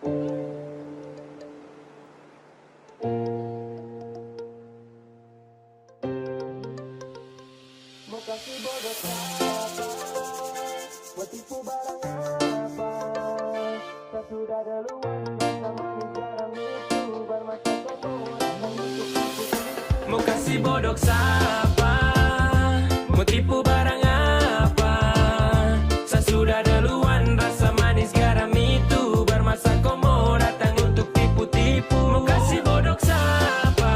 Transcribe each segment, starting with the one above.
Mau kasih bodoh apa? Mau tipu barang apa? Tak sudah duluan bersama di garam itu bermata kotoran untuk tipu. Mau kasih bodoh siapa? Mau tipu barang apa? Saya sudah duluan rasa manis garam itu bermasa komo datang untuk tipu-tipu. Mau kasih bodoh siapa?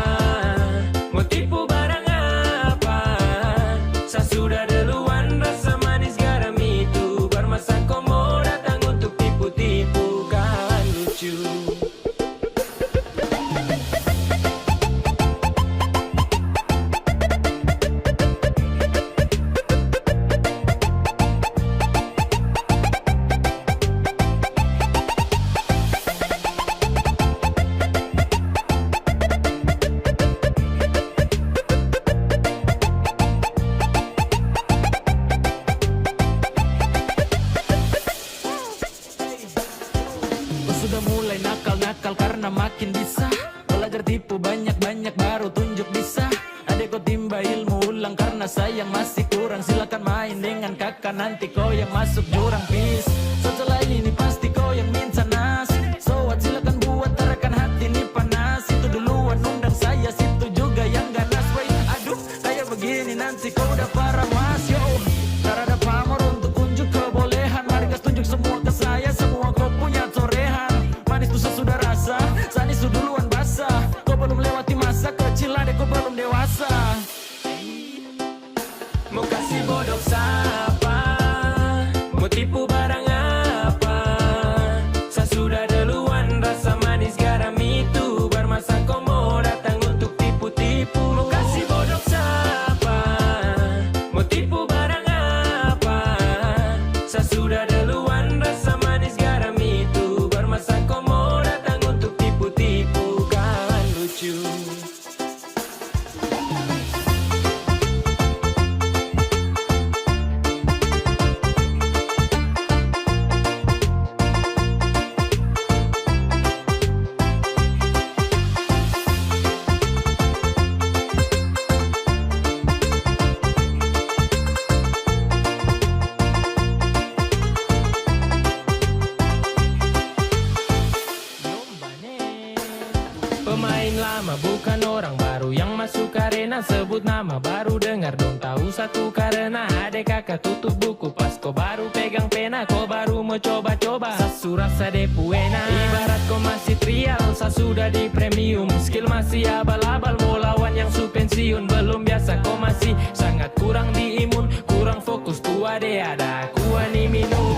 Mau tipu barang apa? Saya sudah duluan rasa manis garam itu bermasa komo datang untuk tipu-tipu. Kan lucu. Sudah mulai nakal-nakal karena makin bisa belajar tipu banyak-banyak baru tunjuk bisa. Adek kau timba ilmu ulang karena sayang masih kurang. Silakan main dengan kakak nanti kau yang masuk jurang peace. Setelah ini pasti kau yang minta nas. So what silakan buat terakan hati ini panas. Itu duluan undang saya situ juga yang ganas. Wait aduh kayak begini nanti kau udah parah mas yo. Karena ada pamor untuk unjuk kebolehan. Mari gas tunjuk semua ke saya semua kau punya torehan. Manis tuh sudah rasa, sanis tuh duluan basah. Kau belum lewati masa kecil adek kau belum dewasa. Mau kasih bodoh siapa? Mau tipu barang apa? Saya sudah duluan rasa manis garam itu bermasa komo datang untuk tipu-tipu. Mau kasih bodoh siapa? Mau tipu barang apa? Saya sudah duluan rasa manis garam itu bermasa komo datang untuk tipu-tipu. Kan lucu. Pemain lama bukan orang baru yang masuk arena. Sebut nama baru dengar dong tahu satu karena adek kakak tutup buku pas kau baru pegang pena. Kau baru mau coba-coba sasu rasa depu enak. Ibarat kau masih trial saya sudah di premium. Skill masih abal-abal mau lawan yang su pensiun. Belum biasa kau masih sangat kurang di imun. Kurang fokus tua deh ada kuah nih minum.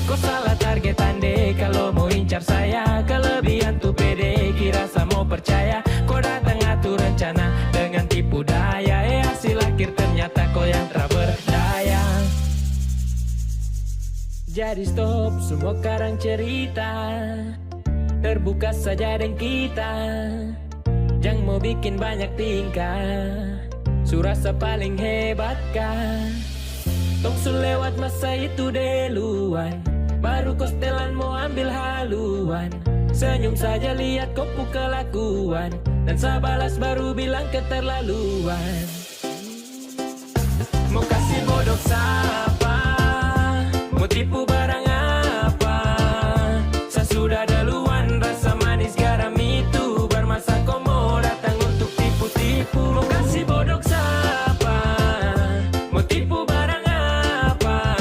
Kau salah target ande kalau mau incar saya. Kelebihan tuh pede kira saya mau percaya. Kau datang atur rencana dengan tipu daya. Hasil akhir ternyata kau yang tak berdaya. Jadi stop semua karang cerita. Terbuka saja dengan kita. Jangan mau bikin banyak tingkah. Surasa paling hebat kan. Tong su lewat masa itu duluan. Baru kau setelan mau ambil haluan. Senyum saja lihat kau kelakuan. Dan saya balas baru bilang keterlaluan. Mau kasih bodoh siapa? Mau tipu barang apa? Saya sudah duluan rasa manis garam itu bermasa komo datang untuk tipu-tipu. Mau kasih bodoh siapa? Mau tipu barang apa?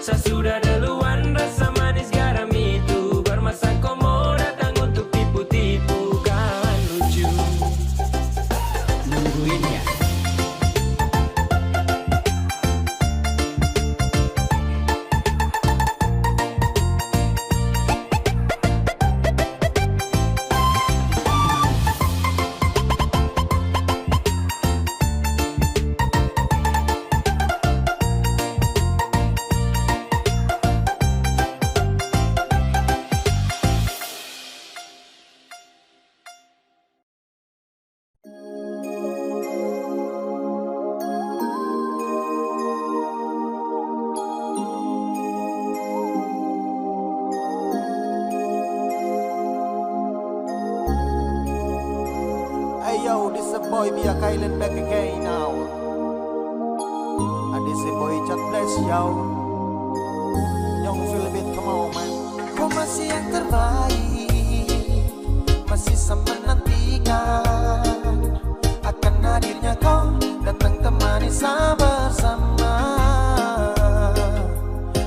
Saya sudah duluan rasa manis garam itu bermasa komo datang untuk tipu-tipu. Kan lucu. Nungguin ya. yo, this a boy be a Kylan back again now. And this a boy chat bless yo. Young feel a bit, come on man. Kau masih yang terbaik, masih sama nantikan akan hadirnya kau datang temani saya bersama.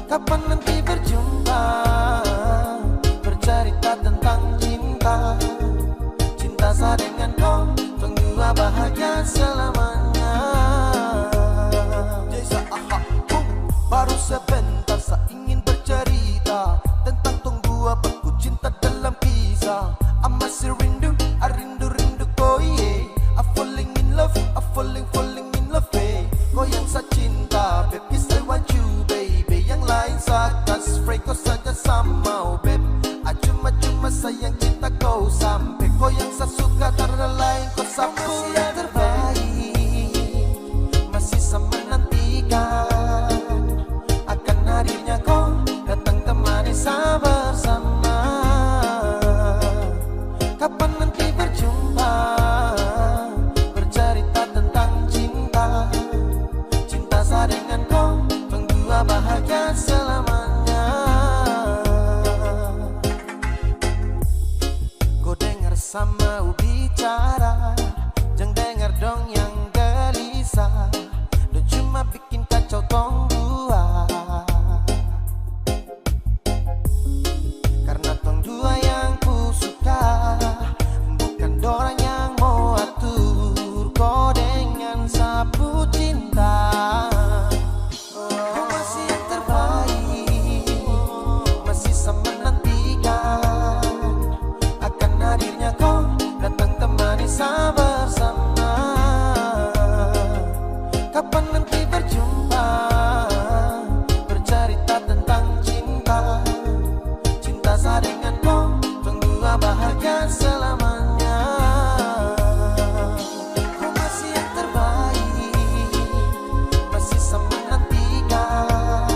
Kapan nanti berjumpa, bercerita tentang cinta. Cinta saya dengan kau, tunggu bahagia selamanya. Jasa aha, baru sebentar saya ingin bercerita tentang tong dua beku cinta dalam kisah. I masih rindu, I rindu kau yeah. I falling in love, I falling in love eh. Kau yang saya cinta, baby I want you baby. Yang lain saya kasih kau saja sama oh babe. Cuma sayang cinta kau sampai. Kau yang saya suka karena lain kau sampai yang terbaik. Masih sama nantikan akan hadirnya kau datang temani saya bersama. Kapan nanti berjumpa, bercerita tentang cinta. Cinta saya dengan kau, tunggu bahagia selamanya. Kau dengar sama bicara, jangan dengar dong yang gelisah. Lu cuma bikin kacau tong dua. Karena tong dua yang ku suka, bukan dorang yang mau atur. Kau dengan sapu cinta. Kau masih yang terbaik, masih sama nantikan akan hadirnya kau datang temani saya bersama. Kapan nanti berjumpa, bercerita tentang cinta. Cinta saya dengan kau, tunggu bahagia selamanya. Kau masih yang terbaik, masih sama nantikan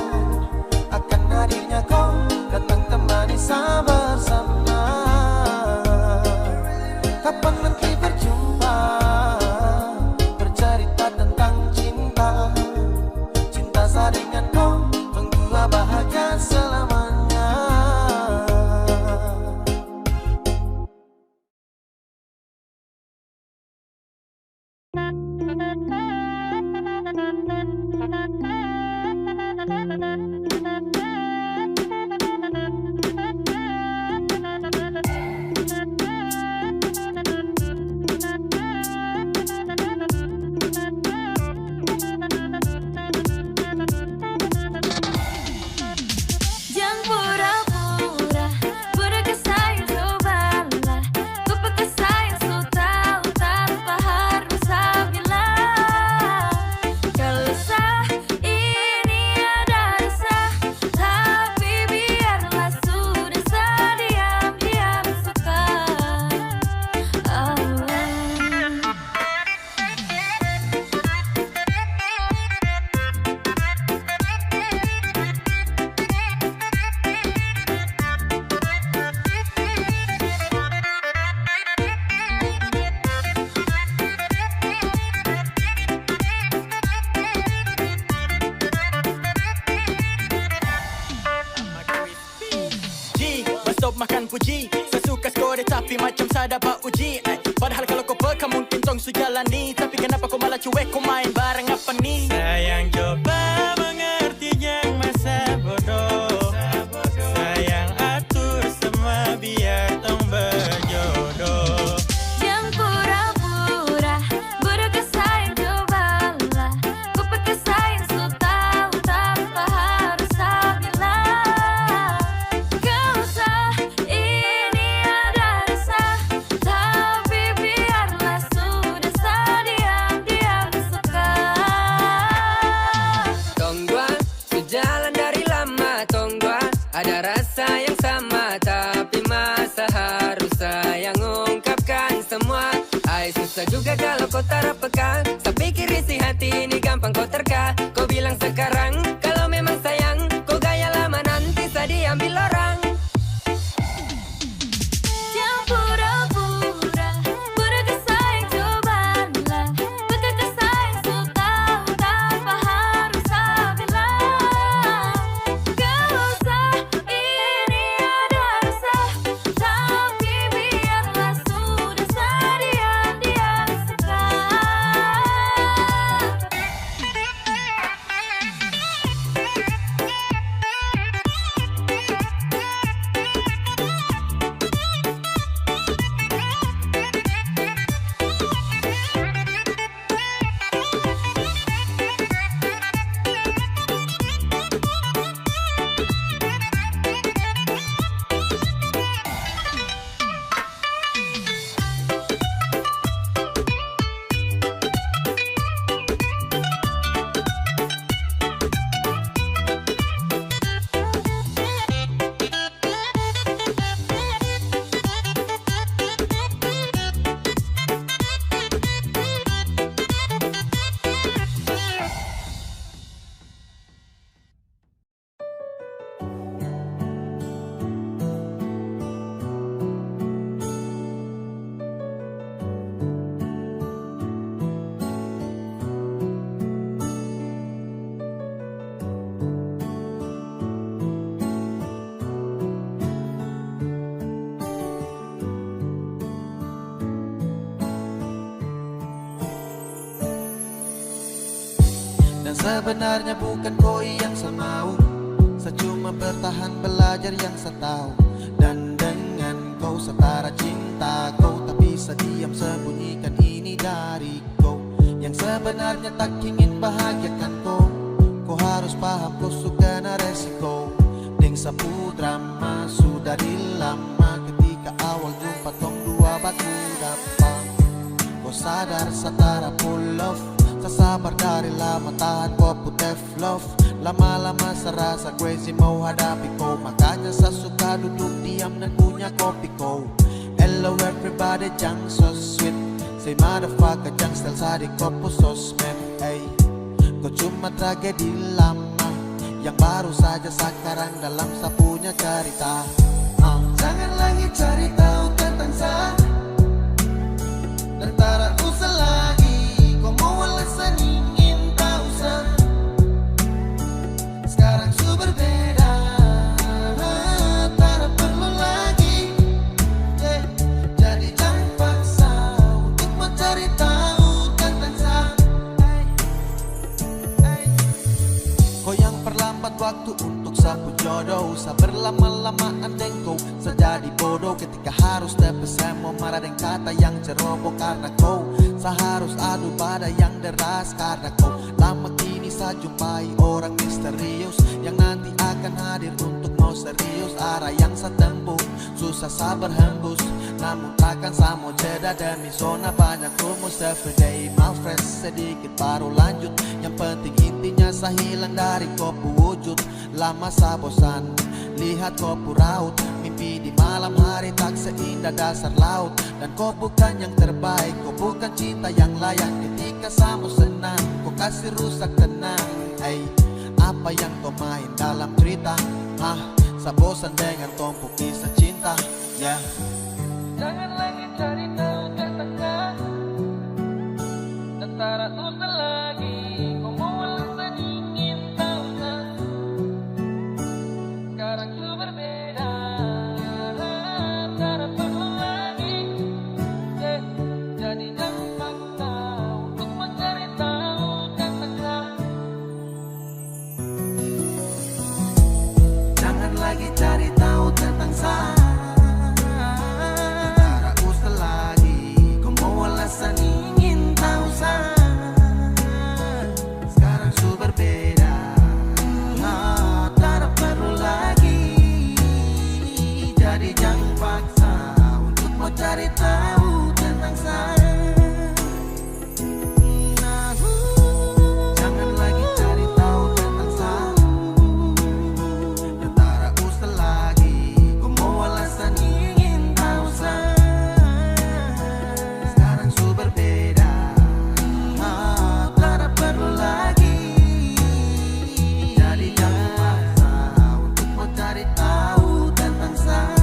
akan hadirnya kau datang temani saya bersama. Kapan nanti berjumpa, bercerita tentang cinta. Cinta saya dengan kau, tunggu bahagia selamanya. Jangan pura-pura, pura kesayang cobalah. Ku pakai sayang so tahu tanpa harus saya bilang. Kalau sah ini ada rasa, tapi biarlah sudah saya diam-diam suka. G, stop makan puji. Saya suka skor tapi macam saya dapat uji. Padahal kalau kau peka mungkin tong su jalani. Tapi kenapa kau malah cuek, kau main bareng apa nih? Sayang coba mengerti yang masa bodoh. Sayang atur semua biar tong berjodoh. Jangan pura-pura, pura kesayang cobalah. Ku pakai sayang so tahu tanpa harus saya bilang. Kau sah ini ada rasa, tapi biarlah sudah saya diam-diam suka. sebenarnya bukan koi yang saya mau. Saya cuma bertahan belajar yang saya tahu. Dan dengan kau setara cinta kau, tak bisa diam sembunyikan ini dari kau. Yang sebenarnya tak ingin bahagiakan kau. Kau harus paham kau suka na resiko. Deng sapu drama sudah dilama. Ketika awal jumpa tong dua batu dapat. Kau sadar setara full love. Sasabar dari lama tahan kau putih love. Lama-lama serasa crazy mau hadapi kau. Makanya saya suka duduk diam dan punya kopi kau. Hello everybody, jang so sweet. Say motherfucker, jang style sadik kopo sosmed. Ay, kau cuma tragedi lama yang baru saja sekarang dalam sapunya cerita. Jangan lagi cari tahu tentang saya. Dan tak usah lagi kau mau alasan ingin tahu saya. Sekarang su berbeda, tak perlu lagi, yeah. Jadi jangan paksa untuk mencari tahu tentang saya. Kau yang perlambat waktu untuk sapu jodoh. Sa berlama-lamaan deng kau sejadi bodoh. Ketika harus tepes saya mau marah dengan kata yang ceroboh. Karena kau seharus adu pada yang deras. Karena kau lama kini saya jumpai orang misterius yang nanti akan hadir untuk mau serius. Arah yang saya tempuh susah sabar hembus, namun takkan saya mau jeda demi zona banyak rumus. Everyday mal fresh sedikit baru lanjut. Yang penting intinya saya hilang dari kopu wujud. Lama saya bosan lihat kopu raut. Mimpi di malam hari tak seindah dasar laut. Dan kau bukan yang terbaik, kau bukan cinta yang layak. Ketika saya mau senang, kau kasih rusak tenang. Ay, apa yang kau main dalam cerita? Saya bosan dengan tumpuk kisah cinta, yeah. Jangan lagi cari tahu tentang saya. Dan tak usah lagi kau mau alasan ingin tahu saya. Sekarang su berbeda, tak perlu lagi, yeah. Jadi jangan paksa untuk mencari tahu tentang saya. Jangan lagi cari tahu tentang saya. Tak usah lagi kau mau alasan ingin tahu saya. Sekarang su berbeda, tak perlu lagi. Jadi jangan paksa untuk mau cari tahu tentang saya. Jangan lagi cari tahu tentang saya. Dan tak usah lagi kau mau alasan ingin tahu saya. Sekarang su berbeda, tak perlu lagi. Jadi jangan paksa untuk mau cari tahu tentang saya.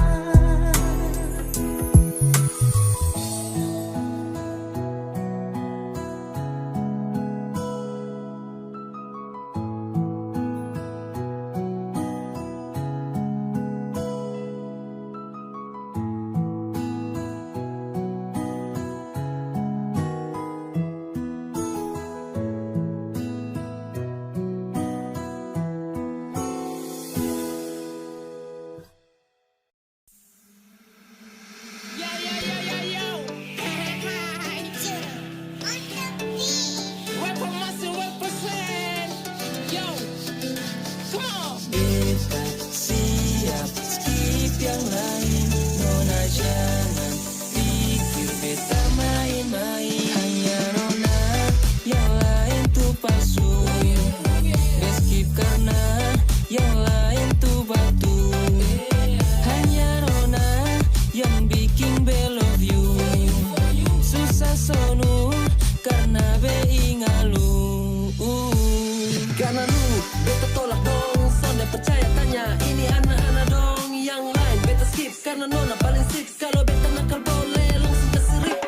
Karena nona paling six. Kalau beta nakal boleh langsung ke sirip.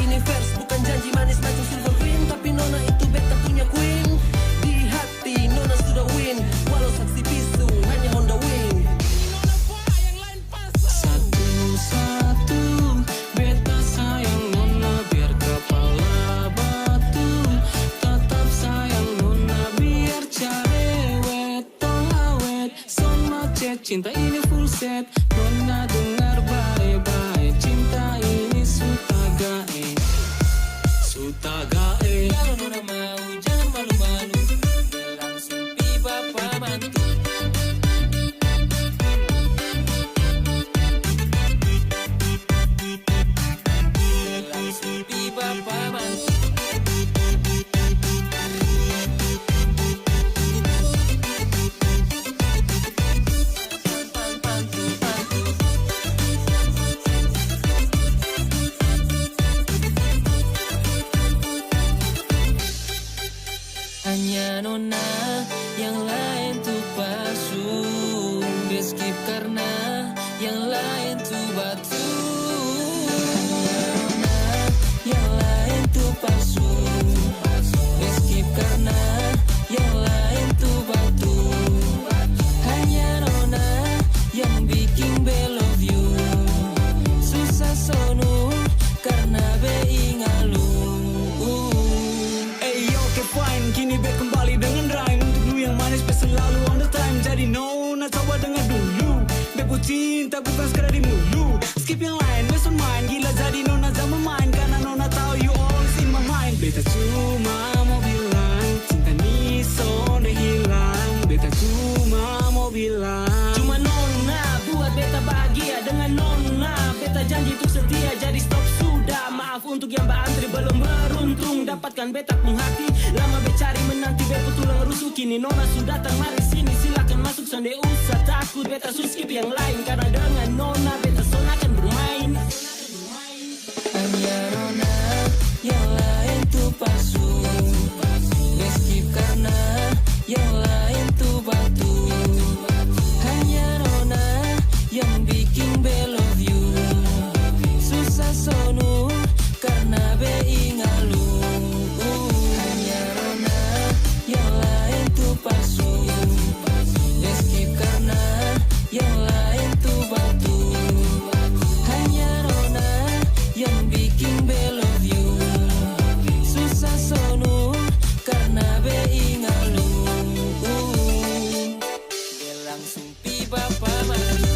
Ini verse bukan janji manis macam silver cream. Tapi nona itu beta punya queen. Di hati nona sudah win. Walau saksi bisu hanya Honda Wing. Satu-satu beta sayang nona biar kepala batu. Tetap sayang nona biar chat, cinta ini full set. Nona dengar baik-baik, cinta ini sutagae. Sutagae. Kalau nona mau jangan malu-malu, langsung pi bapak mantu. Langsung pi bapak mantu. Hanya nona, yang lain tuh palsu. Dia skip karena yang lain tuh batu. Hanya nona, yang lain tuh palsu. Dia skip karena yang lain tuh batu. Hanya nona, yang bikin be love you. Susah sonu karena be ingalu. Fine, kini back kembali dengan rhyme untuk lu yang manis, be selalu on the time. Jadi nona coba dengar dulu, be cinta bukan sekadar di mulu. Skip yang lain, best on mine. Gila jadi nona zaman main, karena nona tahu you always in my mind. Beta cuma mau bilang, cinta ni sonde hilang. Beta cuma mau bilang, Cuma nona buat beta bahagia dengan nona. Beta janji untuk setia, jadi stop sudah. Maaf untuk yang berantri belum beruntung dapatkan beta pun hati. Lama be cari menanti be tulang rusuk. Kini nona sudah datang, mari sini silakan masuk. Sonde usah takut, beta skip yang lain. Karena dengan nona beta son akan bermain. Hanya nona, yang lain tuh palsu. Be skip karena yang lain tuh batu. Hanya nona, yang bikin be love you. Susah sonu karena be ingalu. Hanya nona, yang lain tuh palsu. Be skip karena yang lain tuh batu. Hanya nona, yang bikin be love you. Susah sonu karena be ingalu. Be langsung pi bapak mantu.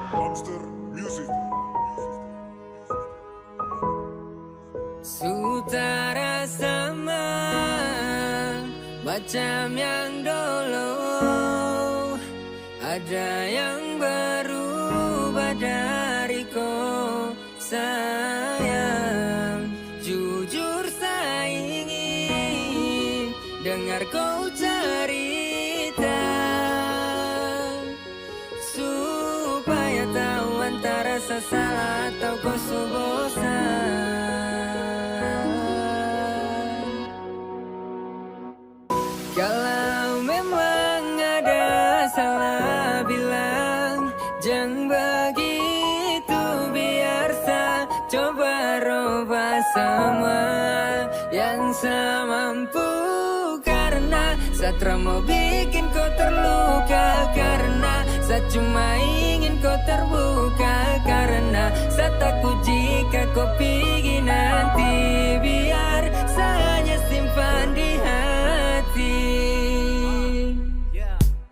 Monster Music. Sutara sama macam yang dulu. Ada yang berubah dariku sayang. Jujur saya ingin dengar kau cerita, supaya tahu antara saya salah atau kau bosan. Kalau memang ada salah bilang, jangan begitu, biar saya coba rubah semua yang saya mampu. Karena saya mau bikin kau terluka, karena saya cuma ingin kau terbuka. Karena saya takut jika kau pergi nanti, biar saya hanya simpan di hati.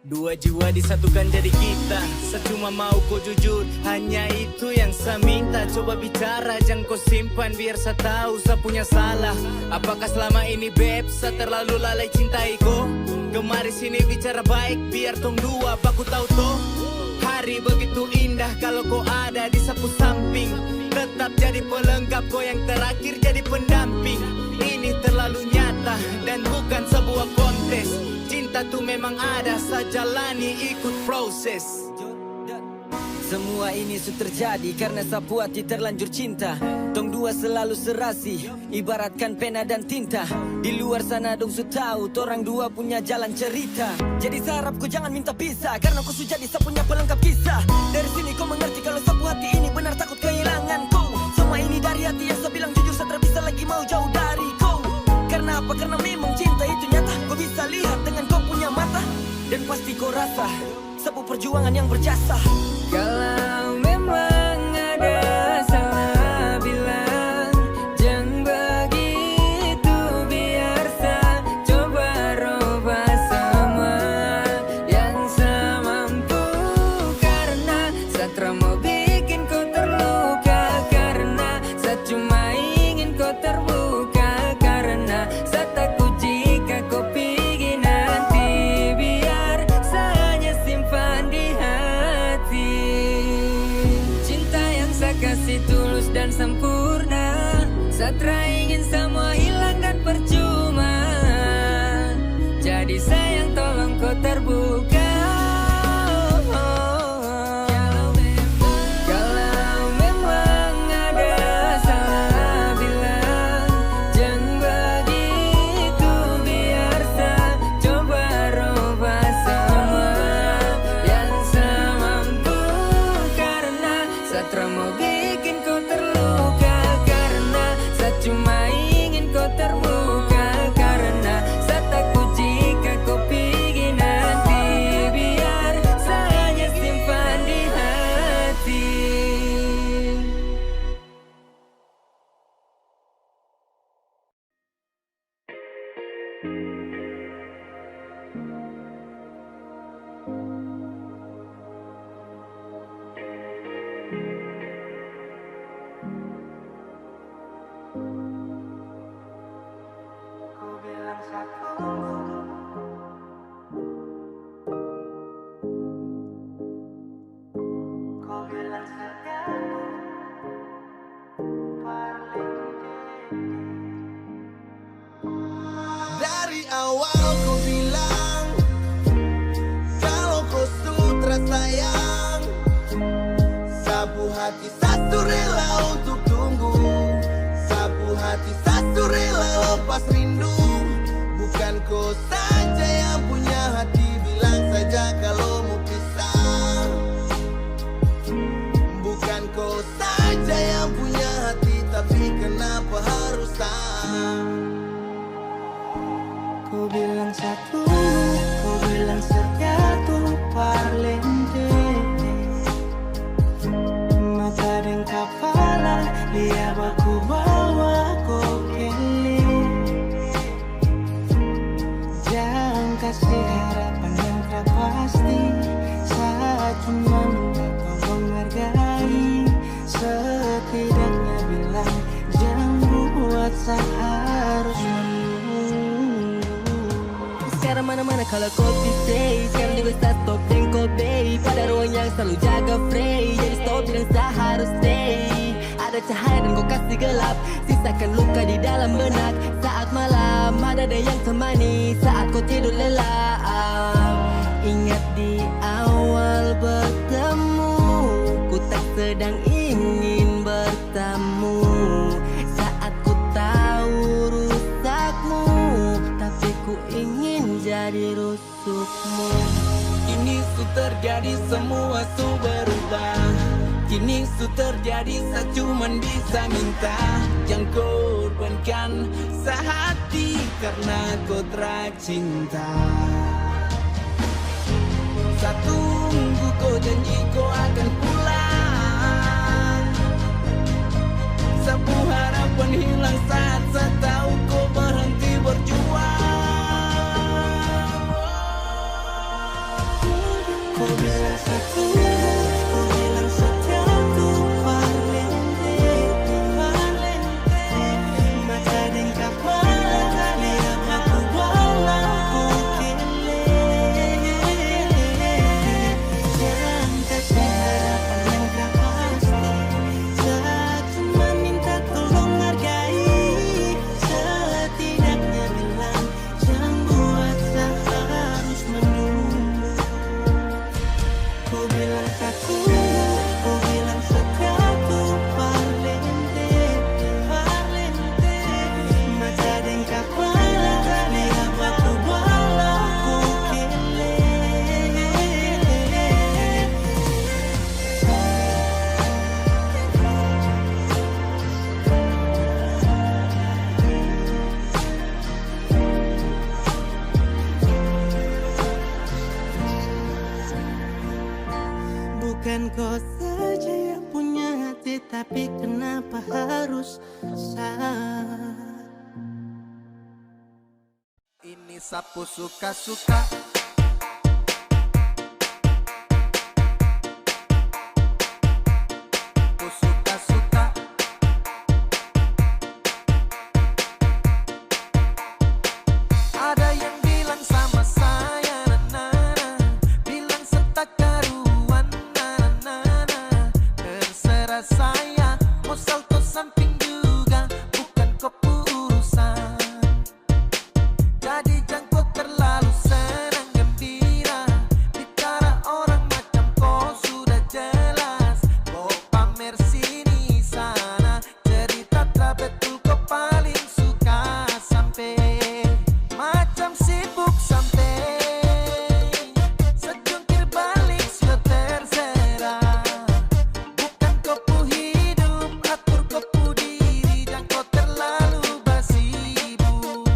dua jiwa disatukan jadi kita. Saya cuma mau kau jujur, hanya itu yang saya minta. Coba bicara, jangan kau simpan, biar saya tahu saya punya salah. Apakah selama ini beb, saya terlalu lalai cintai kau? Kemari sini bicara baik, biar tong dua baku tahu toh. Hari begitu indah kalau kau ada di sapu samping. Tetap jadi pelengkap, kau yang terakhir jadi pendamping. Ini terlalu nyata, nyata dan bukan sebuah kontes. Cinta tuh memang ada, sajalani ikut proses. Semua ini sudah terjadi karena sapu hati terlanjur cinta. Dong dua selalu serasi, ibaratkan pena dan tinta. Di luar sana dong su tahu, torang dua punya jalan cerita. Jadi sarap kau jangan minta pisah, karena kau sudah jadi punya pelengkap kisah. Dari sini kau mengerti kalau sapu hati ini benar takut kehilangan kau. Semua ini dari hati yang saya bilang jujur, saya tak bisa lagi mau jauh dari kau. Karena apa? Karena memang cinta itu nyata. Kau bisa lihat dengan kau punya mata, dan pasti kau rasa sebuah perjuangan yang berjasa. Kalau memang ada salah bilang, jangan begitu, biar saya coba robah semua yang saya mampu. Karena saya tak mau bikin kau terluka, karena saya cuma ingin kau terbuka. Karena saya takut jika kau pergi nanti, biar saya hanya simpan di hati. Cinta yang saya kasih tulus dan sempurna, saya ingin semua hilang dan percuma. Jadi sayang tolong kau terbuka. Kalau memang ada salah bilang, jangan begitu, biar saya coba robah semua yang saya mampu. Karena saya tak mau bikin kau terluka, karena saya cuma ingin kau terbuka. Karena saya takut jika kau pergi nanti, biar saya hanya simpan di hati. Ku bilang satu, ku bilang satu, Dari awal kau bilang kalau kau sutra sayang, sapu hati satu rela untuk tunggu, sapu hati satu rela lepas rindu. Bukan kau saja yang punya hati, bilang saja kalau mau pisah. Bukan kau saja yang punya hati, tapi kenapa harus tak? ku bilang satu, ku bilang satu, parlente. Mata dan kepala, lihat aku bawa kau kele. Jangan kasih harapan yang tak pasti, saat cuma minta kau menghargai. Setidaknya bilang jangan buat saya harus menunggu. Sekarang mana-mana kalau kopi stay, sekarang juga start stop dan kopi. Pada ruang yang selalu jaga free, jadi stop bilang saya harus stay. Ada cahaya dan kau kasih gelap, sisakan luka di dalam benak. Saat malam ada yang temani, saat kau tidur lelap. Ingat di awal bertemu, ku tak sedang ingin bertamu. Saat ku tahu rusakmu, tapi ku ingin jadi rusukmu. Kini su terjadi, semua su berubah. Kini su terjadi, saya cuman bisa minta jangan korbankan sehati karena kau tercinta. Saya tunggu kau janji kau akan pulang. Sapu harapan hilang saat saya tahu kau berhenti berjuang. Ku bilang satu, ku bilang satu, parlente, parlente. Mata dan kepala, lihat aku bawa ku kele. Jangan kasih harapan yang tak pasti, saat cuma minta tolong hargai. Setidaknya bilang Bukan kau saja yang punya hati, tapi kenapa harus sah? Ini sapu suka-suka. Sapu suka-suka. Ada yang bilang sama saya, na-na-na, bilang setak karuan, na-na-na. Terserah saya, mau salto samping juga, bukan keputusan. Jadi jangan terlalu senang gembira, bicara orang macam kau sudah jelas. Kau pamer sini sana, cerita tak betul kau paling suka sampai macam sibuk sampai sejungkir balik sudah terserah. Bukan kau pu hidup, atur kau pu diri, dan kau terlalu basibuk.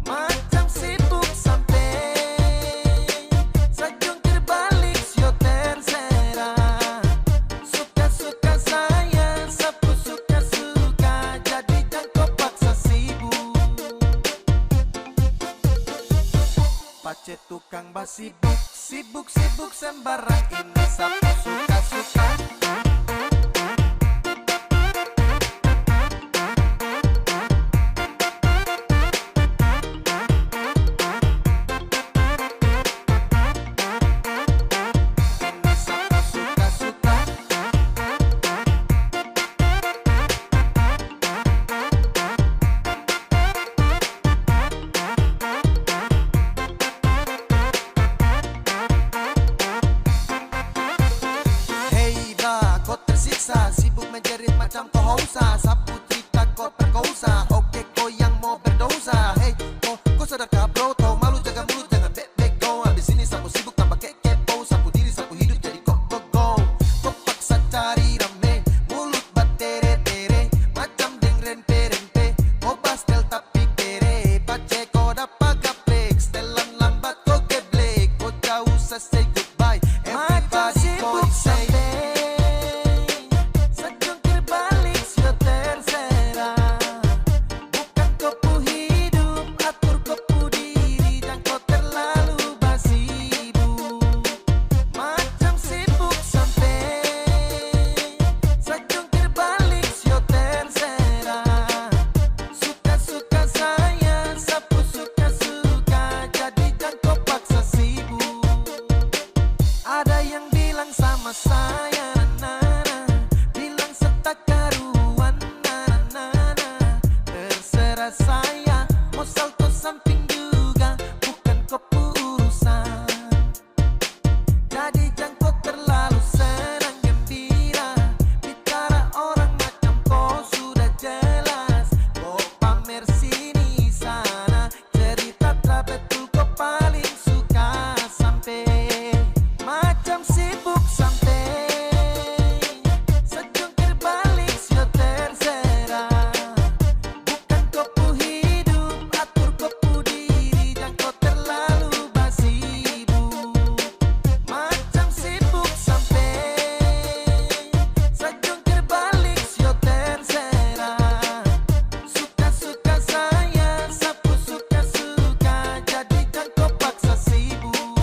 Macam sibuk sampai sejungkir balik sudah terserah. Suka-suka saya, sapu suka-suka, jadi jangan kau paksa sibuk. Pace tukang basibuk, sibuk-sibuk sembarang, ini sapu suka-suka. Ini sapu suka-suka. Hey bra, kau tersiksa, sibuk menjerit macam kau hausa. Sapu cerita kau perkosa, oke kau yang mau berdosa. Hey, kau sadarkah bro, tau malu jaga mulut jangan bek-bek go. Habis ini sapu sibuk tambah kepo, sapu diri sapu hidup jadi kok go. Kau paksa cari rame, mulut batere-tere, macam deng rempe-rempe. Kau pastel tapi kere, pace kau dapat gaplek, setelan lambat kau geblek. Kau jauh usah say goodbye, everybody kau say. Sejungkir balik sudah terserah. Bukan kau pu hidup, atur kau pu diri, dan kau terlalu basibuk. Macam sibuk sampai sejungkir balik sudah terserah. Suka-suka saya, sapu suka-suka, jadi jangan kau paksa sibuk. Ada yang bilang sama saya, na-na-na, bilang setak karuan, na-na-na. Terserah saya, mau salto samping juga, bukan keputusan. Jadi jangan kau terlalu senang gembira, bicara orang macam kau sudah jelas. Kau pamer sini sana, cerita tak betul kau paling suka sampai macam sibuk sampai sejungkir balik sudah terserah. Bukan kau pu hidup, atur kau pu diri, dan kau terlalu basibuk. Macam sibuk sampai sejungkir balik sudah terserah. Suka-suka saya, sapu suka-suka, jadi jangan kau paksa sibuk.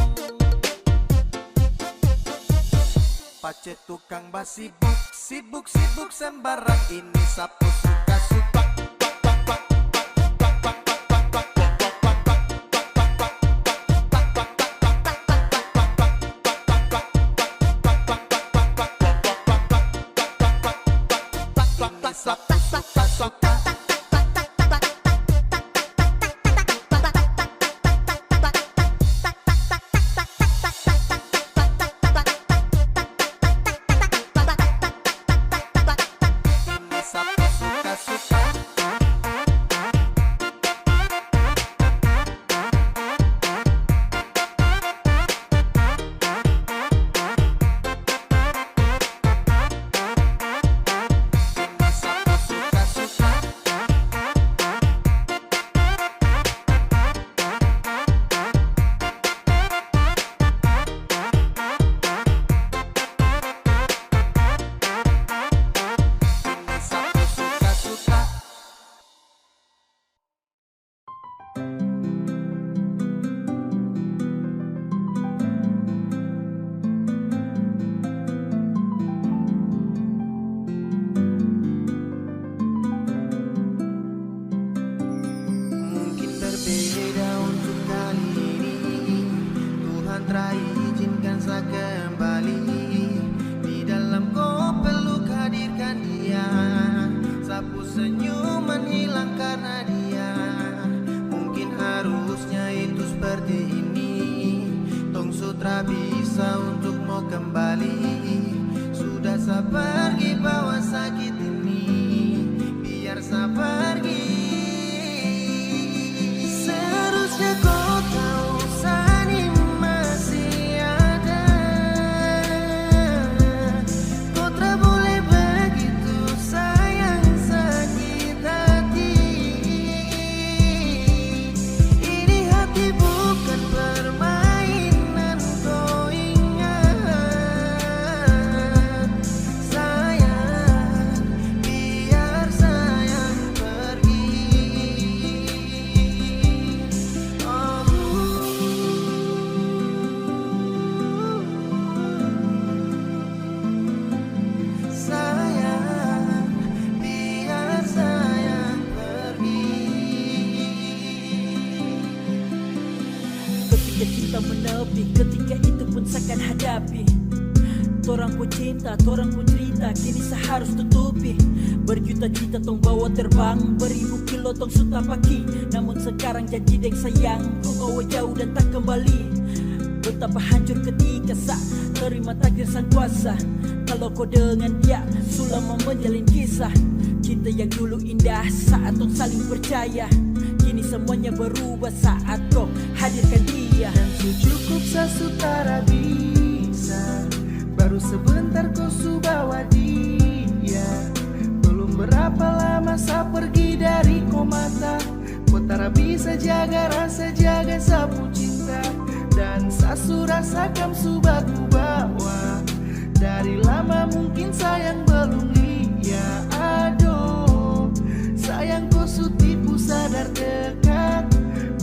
Pace tukang basibuk, sibuk-sibuk sembarang, ini sapu suka-suka. Ini sapu suka-suka. Ini sapu suka-suka. Sutra izinkan saya kembali. Di dalam kau peluk hadirkan dia. Sapu senyuman hilang karena dia. Mungkin harusnya itu seperti ini. Tong Sutra bisa untuk mau kembali. Sudah saya pergi bawa sakit ini. Biar saya pergi. Seharusnya kau tahu Sani masih ada. Kau tak boleh begitu sayang sakit hati. Ini hati bukan permainan, kau ingat. Sayang, biar sayang pergi. Sayang, biar sayang pergi. Ketika cinta menepi, ketika itu pun seakan hadapi. Torang pun cinta, torang pun cerita, kini seharus tutupi. Berjuta-juta tong bawa terbang, beribu kilo tong suta paki. Namun sekarang janji deng sayang, kau bawa jauh dan tak kembali. Betapa hancur ketika sak terima takdir sang kuasa. Kalau kau dengan dia, selama menjalin kisah. Cinta yang dulu indah saat tong saling percaya. Kini semuanya berubah saat kau hadirkan dia. Cukup sasutara bisa. Baru sebentar kau su bawa dia. Belum berapa lama saya pergi dari kau mata. Kau tak bisa jaga rasa, jaga sapu cinta. Dan sasu rasakan subaku bawa. Dari lama mungkin sayang belum lihat. Aduh, sayang kau su tipu sadar dekat.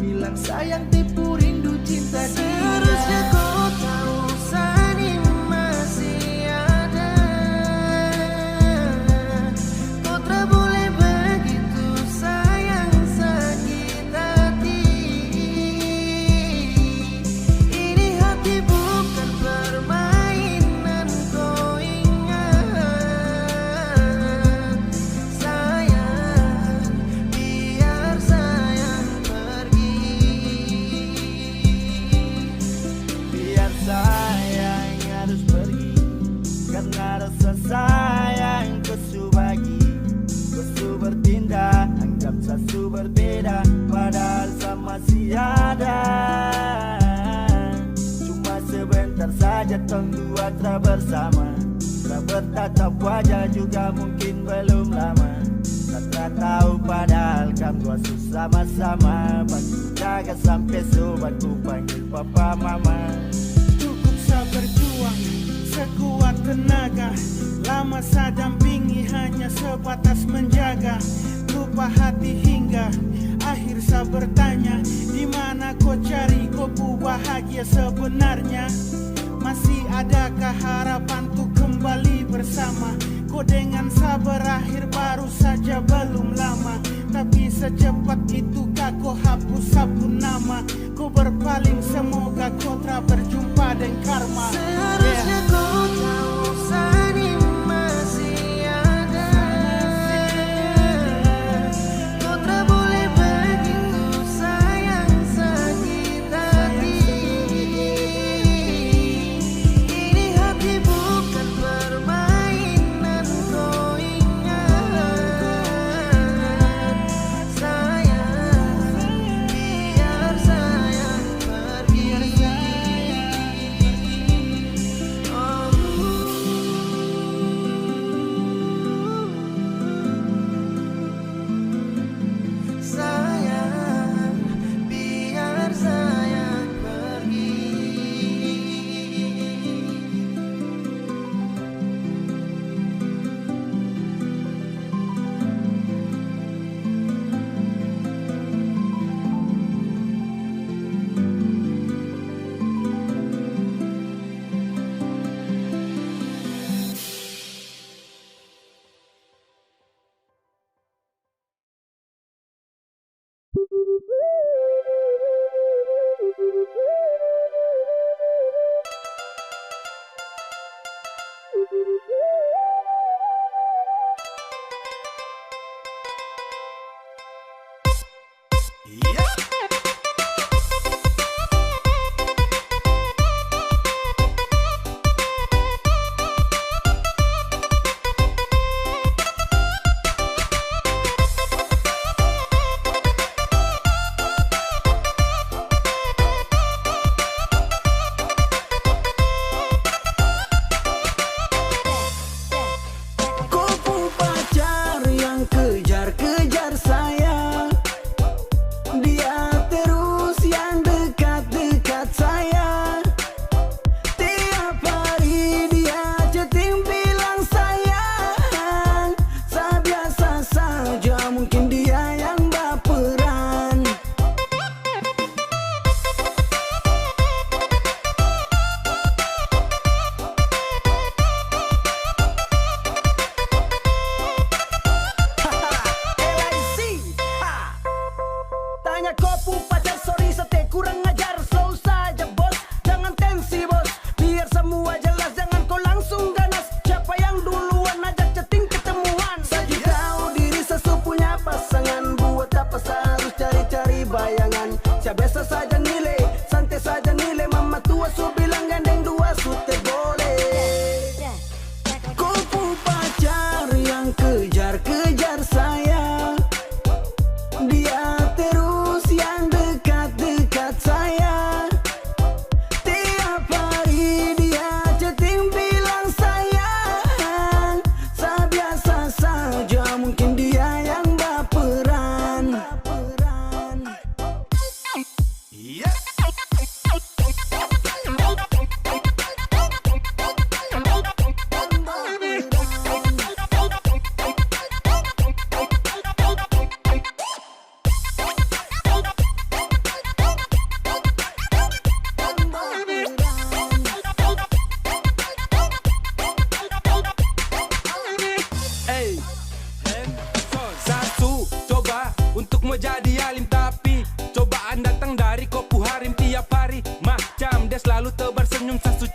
Bilang sayang tipu rindu cinta dia. Seharusnya kau tahu Sani masih ada. Kau tak boleh begitu sayang sakit hati. Ini hati bukan permainan, kau ingat. Sayang, biar sayang pergi. Biar sayang harus pergi, karena rasa sayang kau su bagi. Kau su bertindak, anggap saya su berbeda, padahal saya masih ada. Cuma sebentar saja tong dua telah bersama. Telah bertatap wajah juga mungkin belum lama. Tak tahu padahal kan dua sama-sama. Bantu jaga sampai sobatku panggil papa mama. Cukup saya berjuang sekuat tenaga. Lama saya dampingi hanya sebatas menjaga. Lupa hati hingga akhir saya bertanya, di mana kau cari kopu bahagia sebenarnya? Masih adakah harapan untuk kembali bersama? Kau dengan saya berakhir baru saja belum lama. Tapi secepat itukah kau hapus sabun nama? Kau berpaling semoga kau tak berjumpa dengan karma. Seharusnya kau tahu Sani masih ada. Kau tak boleh begitu sayang sakit hati. Ini hati bukan permainan, kau ingat. Sayang, biar sayang pergi. Semua su bilang gandeng dua su teh boleh. Kupu pacar yang kejar-kejar saya, dia terus yang dekat-dekat saya. Tiap hari dia chatting bilang sayang. Saya biasa saja, mungkin dia yang baperan. Hey, Satu, coba untuk mau jadi alim, tapi cobaan datang dari kopu harim tiap hari. Macam dia selalu tebar senyum, Sasu